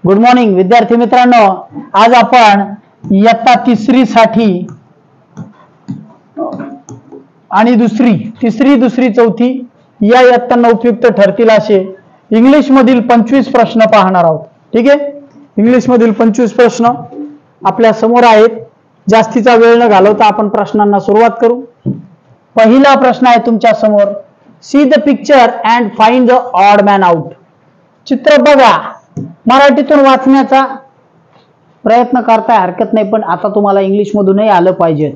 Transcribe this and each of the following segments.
Good morning विद्यार्थी मित्रांनो, आज आपण इयत्ता तिसरी साठी आणि दुसरी चौथी या इयत्तांना उपयुक्त ठरतील असे इंग्लिश मधील 25 प्रश्न पाहणार आहोत. ठीक आहे, इंग्लिश मधील 25 प्रश्न आपल्या समोर आहेत. जास्तीचा वेळ न घालवता आपण प्रश्नांना सुरुवात करू. पहिला प्रश्न आहे तुमच्या समोर. See the picture and find the odd man out. चित्र बघा, मराठीतून वाचण्याचा प्रयत्न करताय हरकत नाही, पण आता तुम्हाला इंग्लिश मधूनही आलं पाहिजे.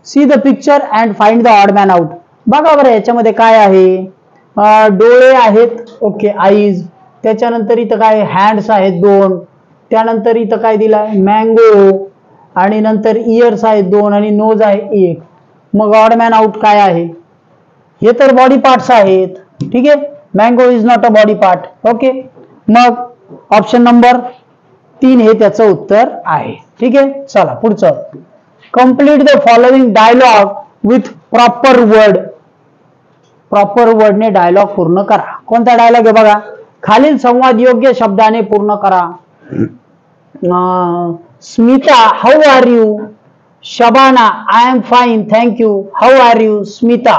See the picture and find the odd man out. बघा बरं याच्यामध्ये काय आहे. डोळे आहेत, ओके, आईज. त्याच्यानंतर इथं काय हँड्स आहेत 2. त्यानंतर इथं काय दिलाय मँगो, आणि नंतर इयर्स आहेत 2 आणि नोज आहे 1. मग ऑड मॅन आउट काय आहे? हे तर बॉडी पार्ट्स आहेत. ठीक आहे, mango is not a body part. Okay, मग ऑप्शन नंबर 3 हे त्याचं उत्तर आहे. ठीक आहे, चला पुढचं. Complete the following dialogue with proper word. Proper वर्डने डायलॉग पूर्ण करा. कोणता डायलॉग आहे बघा. खालील संवाद योग्य शब्दाने पूर्ण करा. Smita, how are you? Shabana, I am fine thank you. How are you Smita?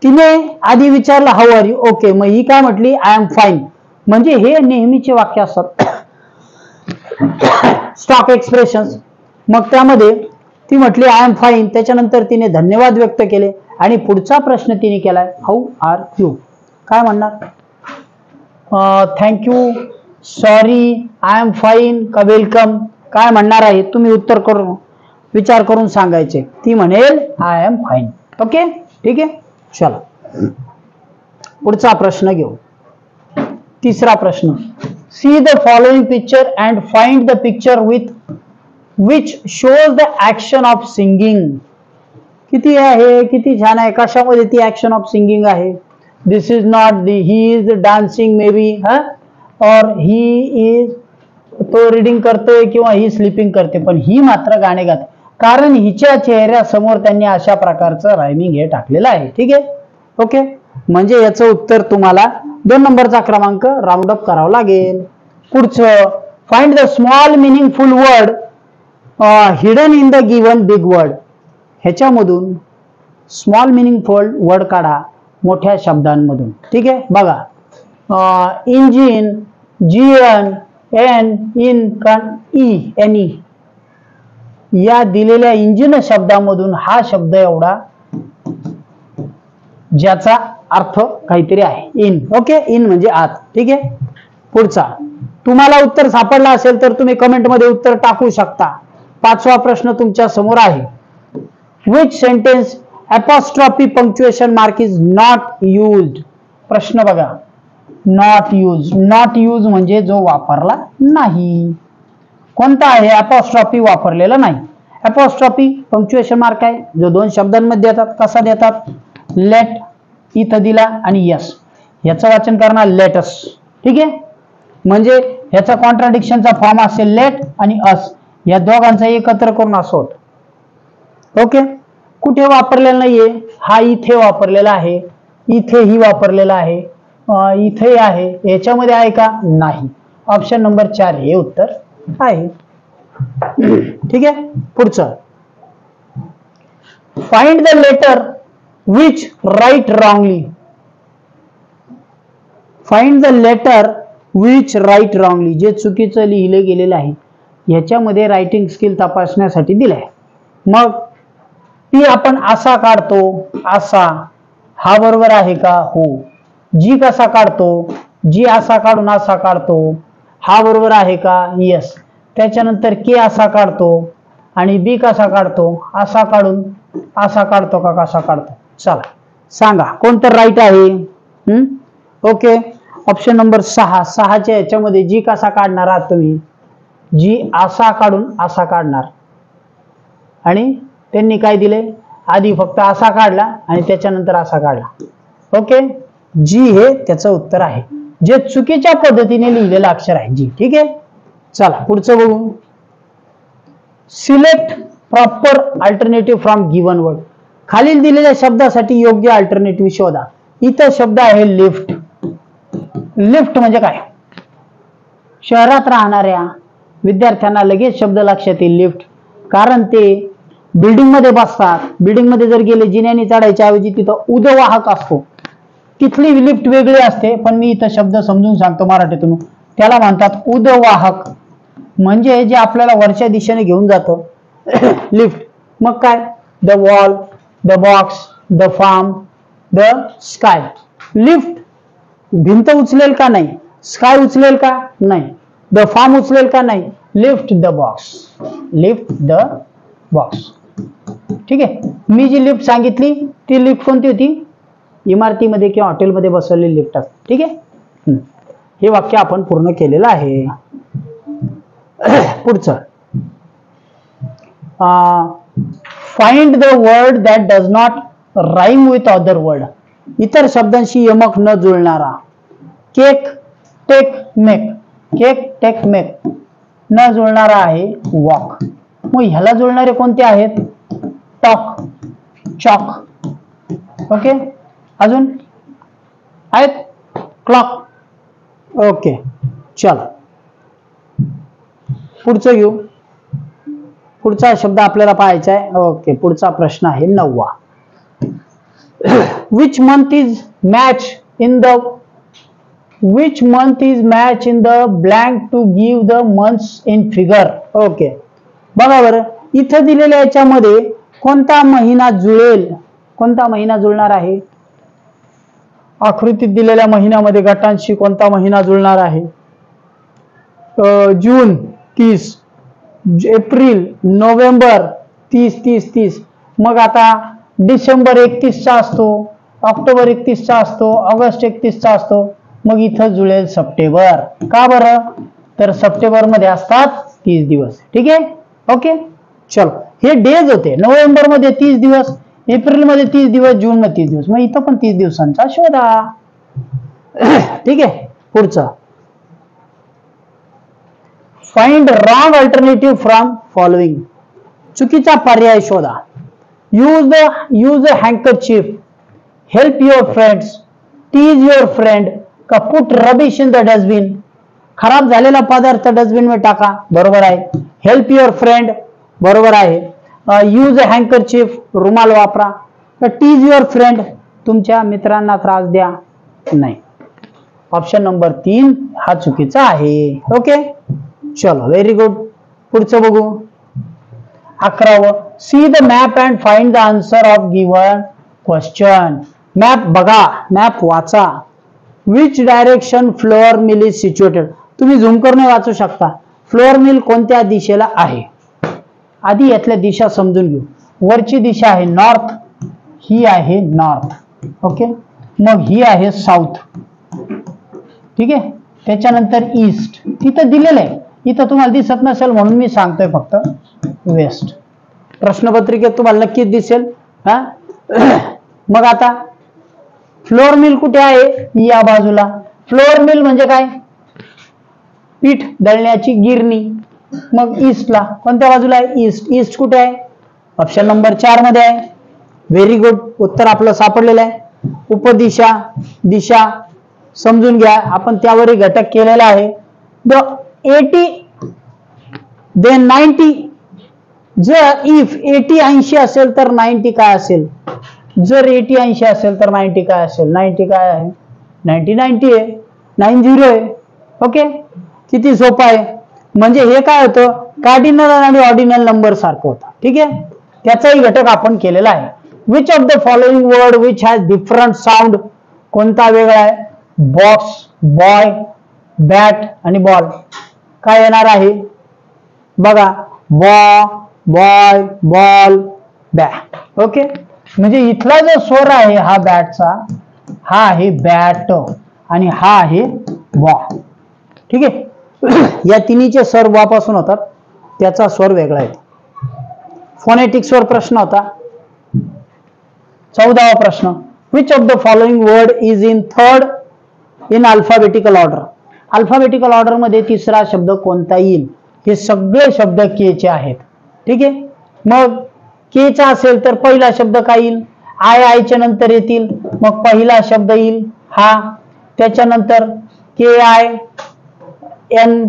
तिने आधी विचारलं हाऊ आर यू. ओके, मग ही काय म्हटली आय एम फाईन. म्हणजे हे नेहमीचे वाक्य असतात, स्टॉक एक्सप्रेशन्स. मग त्यामध्ये ती म्हटली आय एम फाईन, त्याच्यानंतर तिने धन्यवाद व्यक्त केले आणि पुढचा प्रश्न तिने केलाय हाऊ आर यू. काय म्हणणार? Thank you, sorry, I am fine का वेलकम? काय म्हणणार आहे तुम्ही? उत्तर करून विचार करून सांगायचे. ती म्हणेल आय एम फाईन. ओके, ठीक आहे, चला पुढचा प्रश्न घेऊ. तिसरा प्रश्न. See the following picture and find the picture which shows the action of singing. किती आहे, किती छान आहे. कशामध्ये ती ऍक्शन ऑफ सिंगिंग आहे? This is not the, he is dancing may be, और ही इज, तो रीडिंग करतोय किंवा ही स्लीपिंग करते, पण ही मात्र गाणे गाते. कारण हिच्या चेहऱ्यासमोर त्यांनी अशा प्रकारचं रायमिंग हे टाकलेलं आहे. ठीक आहे, ओके. म्हणजे याचं उत्तर तुम्हाला 2 नंबरचा क्रमांक राऊंड अप करावा लागेल. पुढचं. Find the small meaningful word hidden in the given big word. ह्याच्यामधून स्मॉल मिनिंगफुल वर्ड काढा मोठ्या शब्दांमधून. ठीक आहे, बघा. Engine, GN, N, in, E, any या दिलेल्या इंजिन शब्दामधून हा शब्द एवढा ज्याचा अर्थ काहीतरी आहे. इन. ओके, इन म्हणजे आत. ठीक आहे, पुढचा. तुम्हाला उत्तर सापडला असेल तर तुम्ही कमेंट मध्ये उत्तर टाकू शकता. 5वा प्रश्न तुमच्या समोर आहे. Which sentence apostrophe punctuation mark is not used. प्रश्न बघा. Not use. नॉट यूज म्हणजे जो वापरला नाही. कोणता आहे? अपॉस्ट्रॉफी वापरलेला नाही. अपॉस्ट्रॉफी पंक्च्युएशन मार्क आहे जो 2 शब्दांमध्ये देतात. कसा देतात? लेट इथं दिला आणि यस. याचं वाचन करणार लेटस. ठीक आहे, म्हणजे ह्याचा कॉन्ट्राडिक्शनचा फॉर्म असेल लेट आणि अस, या दोघांचा एकत्र करून असं होत. ओके, कुठे वापरलेला नाहीये? हा इथे वापरलेला आहे, इथेही वापरलेला आहे, इथे आहे. याच्यामध्ये आहे का? नाही. ऑप्शन नंबर 4 हे उत्तर आहे. ठीक आहे, पुढचं. Find the letter which write wrongly. Find the letter which write wrongly. जे चुकीचं लिहिले गेलेलं आहे याच्यामध्ये रायटिंग स्किल तपासण्यासाठी दिलंय. मग ती आपण असा काढतो, असा. हा बरोबर आहे का? हो. जी कसा काढतो? जी असा काढून असा काढतो. हा बरोबर आहे का? यस. त्याच्यानंतर के असा काढतो आणि बी कसा काढतो? असा काढून असा काढतो का कसा काढतो? चला सांगा कोणतं राईट आहे. Okay, option number 6. 6च्या याच्यामध्ये जी कसा काढणार आहात तुम्ही? जी असा काढून असा काढणार. आणि त्यांनी काय दिले? आधी फक्त असा काढला आणि त्याच्यानंतर असा काढला. ओके, जी हे त्याचं उत्तर आहे. जे चुकीच्या पद्धतीने लिहिलेलं अक्षर आहे जी. ठीक आहे, चला पुढचं बघू. Select proper alternative from given word. खालील दिलेल्या शब्दासाठी योग्य अल्टरनेटिव्ह शोधा. इथं शब्द आहे लिफ्ट. लिफ्ट म्हणजे काय? शहरात राहणाऱ्या विद्यार्थ्यांना लगेच शब्द लक्षात येईल लिफ्ट, कारण ते बिल्डिंग मध्ये बसतात. बिल्डिंग मध्ये जर गेले जिन्याने चढायच्या ऐवजी तिथं उदवाहक असतो, तिथली लिफ्ट वेगळी असते. पण मी इथं शब्द समजून सांगतो मराठीतून. त्याला म्हणतात उदवाहक, म्हणजे जे आपल्याला वरच्या दिशेने घेऊन जातं लिफ्ट. मग काय, the wall, the box, the farm, the sky. Lift भिंत उचलेल का नाही, स्काय उचलेल का नाही, द फार्म उचलेल का नाही, lift the box, lift the box. ठीक आहे. मी जी लिफ्ट सांगितली ती लिफ्ट कोणती होती, इमारतीमध्ये किंवा हॉटेलमध्ये बसवलेली लिफ्ट असते. ठीक आहे. हे वाक्य आपण पूर्ण केलेलं आहे. पुढचं, find the word that does not rhyme with other word. इतर शब्दांशी यमक न जुळणारा. Cake, take, make. Cake, take, make न जुळणारा आहे वॉक. मग ह्याला जुळणारे कोणते आहेत, टॉक, चॉक. ओके. अजून आहेत, क्लॉक. ओके, चला पुढचं घेऊ. पुढचा शब्द आपल्याला पाहायचा आहे. ओके, पुढचा प्रश्न आहे 9वा. which month is match in the blank to give the months in figure. Okay, बघा बरं, इथं दिलेल्या याच्यामध्ये कोणता महिना जुळेल, कोणता महिना जुळणार आहे. आकृतीत दिलेल्या महिन्यामध्ये गटांशी कोणता महिना जुळणार आहे. जून 30, एप्रिल, नोव्हेंबर 30. मग आता डिसेंबर 31चा असतो, ऑक्टोबर 31चा असतो, ऑगस्ट 31चा असतो. मग इथं जुळेल सप्टेंबर. का बरं, तर सप्टेंबर मध्ये असतात 30 दिवस. ठीक आहे. ओके, चलो हे डेज होते. नोव्हेंबर मध्ये 30 दिवस, एप्रिल मध्ये 30 दिवस, जून मध्ये 30 दिवस. मग इथं पण 30 दिवसांचा शोधा. ठीक आहे. पुढचा, find wrong alternative from following. चुकीचा पर्याय शोधा. Use a handkerchief, help your friends, tease your friend, का put rubbish in the dustbin. खराब झालेला पदार्थ डस्टबिन मध्ये टाका, बरोबर आहे. हेल्प युअर फ्रेंड, बरोबर आहे. यूज अ हँकरचीफ, रुमाल वापरा. टीज युअर फ्रेंड, तुमच्या मित्रांना त्रास द्या नाही. ऑप्शन नंबर 3 हा चुकीचा आहे. ओके, चलो व्हेरी गुड. पुढचं बघू. 11व, see the map and find the answer of given question. Map बघा, मॅप वाचा. Which direction flour mill is situated. तुम्ही झूम करून वाचू शकता. फ्लोअर मिल कोणत्या दिशेला आहे. आधी यातल्या दिशा समजून घेऊ. वरची दिशा आहे नॉर्थ, ही आहे नॉर्थ. ओके, मग ही आहे साऊथ. ठीक आहे. त्याच्यानंतर ईस्ट, तिथं दिलेलं आहे, इथं तुम्हाला दिसत नसेल म्हणून मी सांगतोय फक्त वेस्ट. प्रश्नपत्रिकेत तुम्हाला नक्कीच दिसेल. हा मग आता फ्लोअर मिल कुठे आहे, या बाजूला. फ्लोअर मिल म्हणजे काय, पीठ दळण्याची गिरणी. मग ईस्टला, कोणत्या बाजूला आहे, ईस्ट. ईस्ट कुठे आहे, ऑप्शन नंबर 4 मध्ये आहे. व्हेरी गुड, उत्तर आपलं सापडलेलं आहे. उपदिशा, दिशा समजून घ्या, आपण त्यावरही घटक केलेला आहे. The 80 then 90. जर इफ 80 80 असेल तर 90 काय असेल. जर 80 80 असेल तर 90 काय असेल. 90 काय आहे, 90 90 आहे, 90 आहे. ओके, किती सोपं आहे. म्हणजे हे काय होतं, कार्डिनल आणि ऑर्डिनल नंबर सारखं होतं. ठीक आहे. त्याचाही घटक आपण केलेला आहे. Which of the following word which has different sound. कोणता वेगळा आहे, बॉक्स, बॉय, बॅट आणि बॉल. काय येणार आहे बघा, बॉय, बॉल, बॅट. ओके, म्हणजे इथला जो स्वर आहे हा बॅटचा, हा आहे बॅट आणि हा आहे बॉ. ठीक आहे. या तिन्हीचे स्वर बॉ पासून होतात, त्याचा स्वर वेगळा आहे. फोनेटिक्स वर प्रश्न होता. 14वा प्रश्न, which of the following word is in third in alphabetical order. Alphabetical order मध्ये तिसरा शब्द कोणता येईल. हे सगळे शब्द के चे आहेत. ठीक आहे. मग के चा असेल तर पहिला शब्द काय येईल, आय च्या नंतर येतील. मग पहिला शब्द येईल हा, त्याच्यानंतर के आय, एन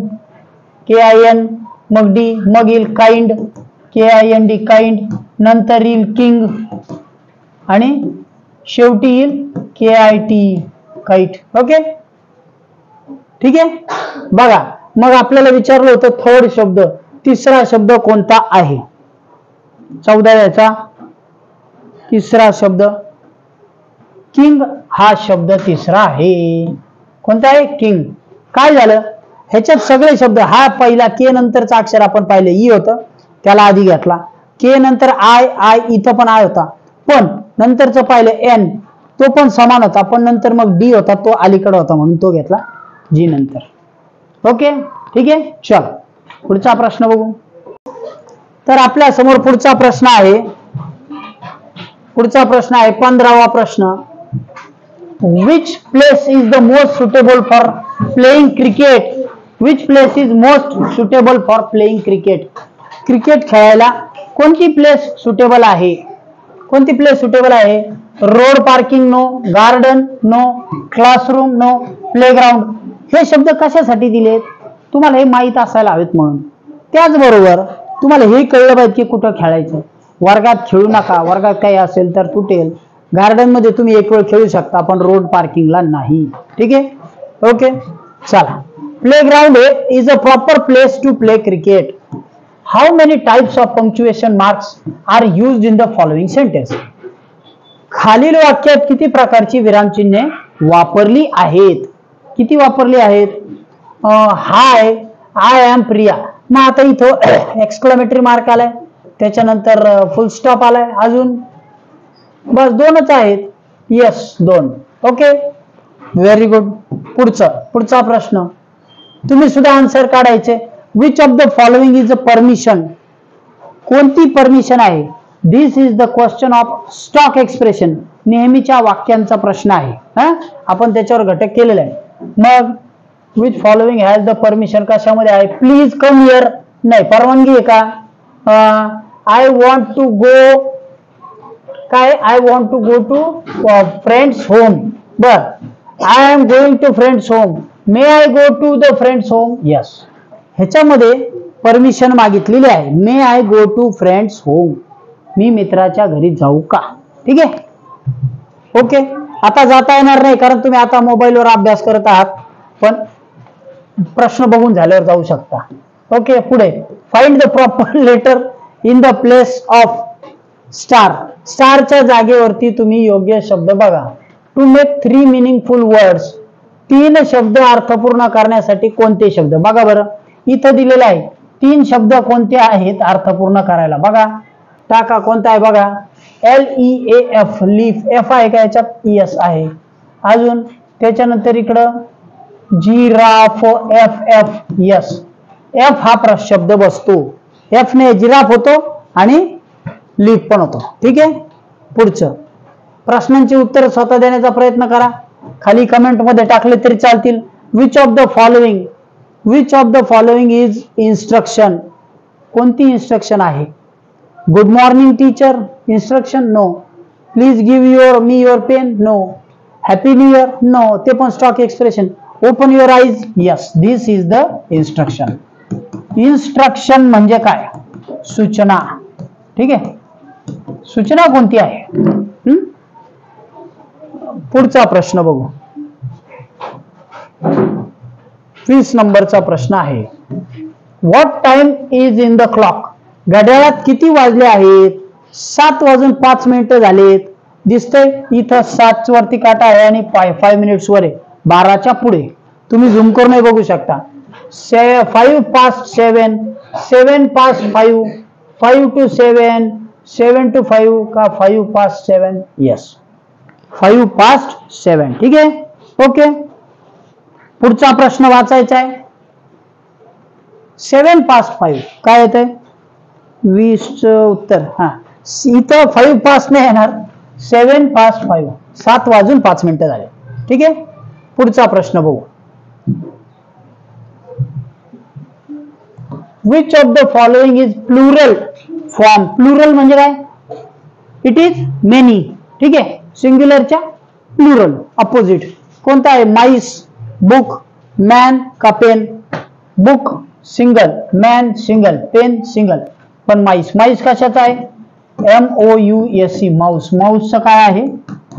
KIN, मग डी, मग येईल काइंड KIND काइंड, नंतर येईल किंग आणि शेवटी येईल KIT काइट. ओके ठीक आहे. बघा मग आपल्याला विचारलं होतं थर्ड शब्द, तिसरा शब्द कोणता आहे? 14व्याचा तिसरा शब्द किंग हा शब्द तिसरा आहे. कोणता आहे? किंग. काय झालं ह्याच्यात सगळे शब्द, हा पहिला के नंतरचा अक्षर आपण पाहिले ई होतं त्याला आधी घेतला, के नंतर आय इथं पण आय होता, पण नंतरचं पाहिलं एन तो पण समान होता, पण नंतर मग डी होता तो अलीकडे होता म्हणून तो घेतला जी नंतर. ओके ठीक आहे. चल पुढचा प्रश्न बघू. तर आपल्या समोर पुढचा प्रश्न आहे, 15वा प्रश्न. Which place is the most suitable for playing cricket? Which place is most suitable for playing cricket? Cricket खेळायला कोणती प्लेस सुटेबल आहे? कोणती प्लेस सुटेबल आहे? Road parking no, garden no, classroom no, playground. हे शब्द कशासाठी दिलेत? तुम्हाला हे माहित असायला हवेत म्हणून. त्याचबरोबर तुम्हाला हे कळलं पाहिजे की कुठं खेळायचं. वर्गात खेळू नका, वर्गात काही असेल तर तुटेल. गार्डन मध्ये तुम्ही एक वेळ खेळू शकता पण रोड पार्किंगला नाही. ठीक आहे. ओके चला. Playground is a proper place to play cricket. How many types of punctuation marks are used in the following sentence? खालील वाक्यात किती प्रकारची विरामचिन्हे वापरली आहेत? किती वापरली आहेत? हाय, आय एम प्रिया. मग आता इथं एक्सक्लेमेटरी मार्क आलाय, त्याच्यानंतर फुल स्टॉप आलाय, अजून बस दोनच आहेत. यस दोन. Okay very good. पुढचा प्रश्न तुम्ही सुद्धा आन्सर काढायचे. Which of the following is a permission? कोणती परमिशन आहे? This is the question of stock expression. नेहमीच्या वाक्यांचा प्रश्न आहे. आपण त्याच्यावर घटक केलेला आहे. मग which following has the permission कशामध्ये आहे? प्लीज कम हिअर नाही, परवानगी आहे का? आय वॉन्ट टू गो काय? I want to go to friends home. बर I am going to friends home. May I go to the friends home? Yes. ह्याच्यामध्ये permission मागितलेली आहे. May I go to friends home. मी मित्राच्या घरी जाऊ का? ठीक आहे. ओके आता जाता येणार नाही कारण तुम्ही आता मोबाईलवर अभ्यास करत आहात, पण प्रश्न बघून झाल्यावर जाऊ शकता. ओके पुढे. Find the proper letter in the place of star. स्टारच्या जागेवरती तुम्ही योग्य शब्द बघा. To make 3 meaningful words. 3 शब्द अर्थपूर्ण करण्यासाठी कोणते शब्द? बघा बरं इथं दिलेलं आहे 3 शब्द कोणते आहेत अर्थपूर्ण करायला? बघा टाका कोणता आहे बघा. LEAF leaf. एफ आहे का याच्यात? यस आहे. अजून त्याच्यानंतर इकडं जिराफ. FF yes. एफ हा शब्द बसतो. एफ ने जिराफ होतो आणि लीफ पण होतो. ठीक आहे. पुढचं प्रश्नांची उत्तर स्वतः देण्याचा प्रयत्न करा. खाली कमेंट मध्ये टाकले तरी चालतील. Which of the following is instruction? कोणती इन्स्ट्रक्शन आहे? Good morning teacher instruction? No. Please give me your pen? No. Happy new year? No. ते पण stock expression. Open your eyes? Yes. This is the instruction. Instruction म्हणजे काय? सूचना. ठीक आहे. सूचना कोणती आहे? पुढचा प्रश्न बघू. 20 नंबरचा प्रश्न आहे. What time is in the clock? घड्याळात किती वाजले आहेत? 7:05 झालेत. दिसतंय इथं 7 वरती काटा आहे आणि 5 मिनिट्स वर आहे. 12च्या पुढे तुम्ही झूम करूनही बघू शकता. 5 past 7, 7 past 5, 5 to 7, 7 to 5 का 5 past 7? Yes 5 past 7. ठीक आहे. ओके पुढचा प्रश्न वाचायचा आहे. 7 past 5 काय येतंय? 20 उत्तर. हा इथं 5 past नाही येणार. 7 past 5 7:05 झाले. ठीक आहे. पुढचा प्रश्न बघू. Which of the following is plural form? Plural म्हणजे काय? It is many. ठीक आहे. सिंग्युलरच्या प्लुरल अपोजिट कोणता आहे? माईस, बुक, मॅन का pen? Book single, man single, pen single. पण माईस, माईस कशाचा आहे? MOUSE, Mouse. माऊसचं काय आहे?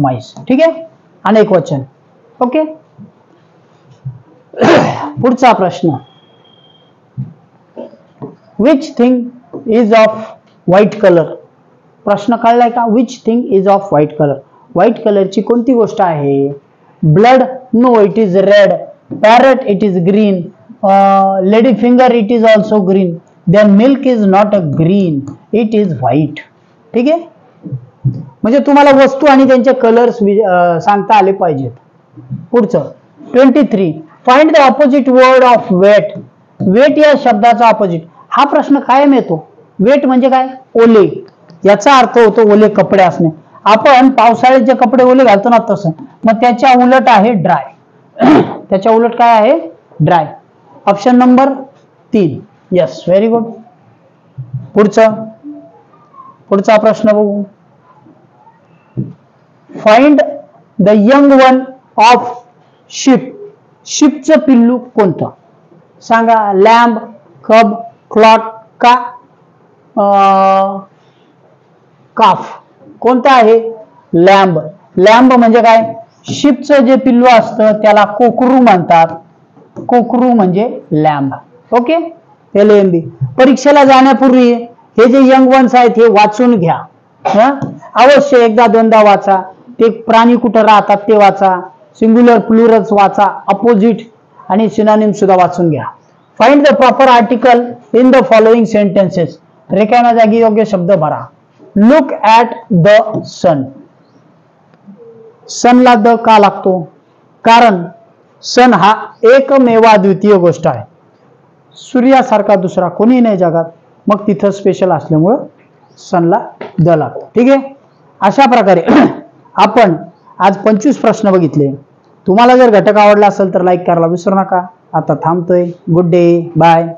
माईस. ठीक आहे, अनेक वचन. ओके, पुढचा प्रश्न. Which thing is of white colour? प्रश्न कळलाय का? Which thing is of white colour? White कलरची कोणती गोष्ट आहे? Blood, no, it is red. Parrot, it is green. Lady finger, it is also green. Then milk is not a green, it is white. ठीक आहे, म्हणजे तुम्हाला वस्तू आणि त्यांचे कलर्स सांगता आले पाहिजेत. पुढचं 23. Find the opposite word of wet. Wet या शब्दाचा ऑपोजिट. हा प्रश्न कायम येतो. वेट म्हणजे काय? ओले. याचा अर्थ होतो ओले कपडे असणे. आपण पावसाळ्यात जे कपडे ओले घालतो ना तसं. मग त्याच्या उलट आहे ड्राय. त्याच्या उलट काय आहे? Dry. Option number 3. Yes, very good. पुढचा प्रश्न बघू. Find the young one of ship. शिपचं पिल्लू कोणतं? सांगा. लॅम्ब, कब, क्लॉट का काफ? कोणतं आहे? लॅम्ब. लॅम्ब म्हणजे काय? शिपचं जे पिल्लू असतं त्याला कोकरू म्हणतात. कोकरू म्हणजे लॅम्ब. Okay, LAMB. परीक्षेला जाण्यापूर्वी हे जे यंग वन्स आहेत हे वाचून घ्या. अवश्य एकदा दोनदा वाचा. ते प्राणी कुठं राहतात ते वाचा. सिंग्युलर प्लुरल्स वाचा. अपोजिट आणि सिनोनिम सुद्धा वाचून घ्या. Find the proper article in the following sentences. रेखाना जागी योग्य शब्द भरा. Look at the sun. सनला द का लागतो? कारण सन हा एकमेवा द्वितीय गोष्ट आहे. सूर्यासारखा दुसरा कोणी नाही जगात. मग तिथं स्पेशल असल्यामुळं सनला द लागतो. ठीक आहे, अशा प्रकारे आपण आज 25 प्रश्न बघितले. तुम्हाला जर घटक आवडला असेल तर लाईक करायला विसरू नका. आता थांबतोय. Good day, bye.